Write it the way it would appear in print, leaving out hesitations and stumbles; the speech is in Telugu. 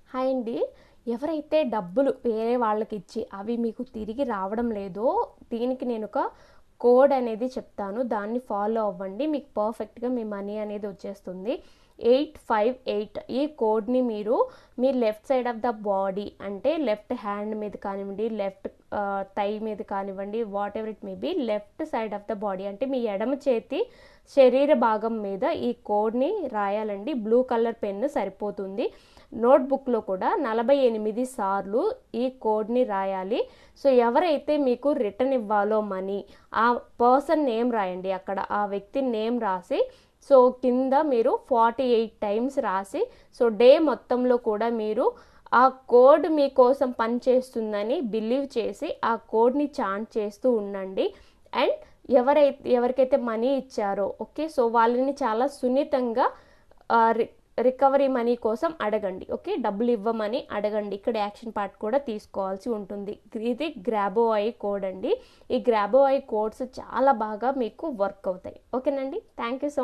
హాయ్ అండి. ఎవరైతే డబ్బులు వేరే వాళ్ళకిచ్చి అవి మీకు తిరిగి రావడం లేదో దీనికి నేను ఒక కోడ్ అనేది చెప్తాను. దాన్ని ఫాలో అవ్వండి. మీకు పర్ఫెక్ట్‌గా మీ మనీ అనేది వచ్చేస్తుంది. 858 ఈ కోడ్‌ని మీరు మీ left side of the body అంటే లెఫ్ట్ హ్యాండ్ మీద కానివ్వండి, లెఫ్ట్ థై మీద కానివ్వండి, whatever it may be left side of the body అంటే మీ ఎడమ చేతి శరీర భాగం మీద ఈ కోడ్‌ని రాయాలండి. బ్లూ కలర్ పెన్ సరిపోతుంది. నోట్బుక్లో కూడా 48 సార్లు ఈ కోడ్ని రాయాలి. సో ఎవరైతే మీకు రిటర్న్ ఇవ్వాలో మనీ ఆ పర్సన్ నేమ్ రాయండి. అక్కడ ఆ వ్యక్తి నేమ్ రాసి సో కింద మీరు 48 టైమ్స్ రాసి సో డే మొత్తంలో కూడా మీరు ఆ కోడ్ మీకోసం పనిచేస్తుందని బిలీవ్ చేసి ఆ కోడ్ని చాంట్ చేస్తూ ఉండండి. అండ్ ఎవరికైతే మనీ ఇచ్చారో ఓకే సో వాళ్ళని చాలా సున్నితంగా రికవరీ మనీ కోసం అడగండి. ఓకే, డబ్బులు ఇవ్వమని అడగండి. ఇక్కడ యాక్షన్ పార్ట్ కూడా తీసుకోవాల్సి ఉంటుంది. ఇది గ్రాబో ఐ కోడ్ అండి. ఈ గ్రాబో ఐ కోడ్స్ చాలా బాగా మీకు వర్క్ అవుతాయి. ఓకేనండి, థ్యాంక్ యూ సో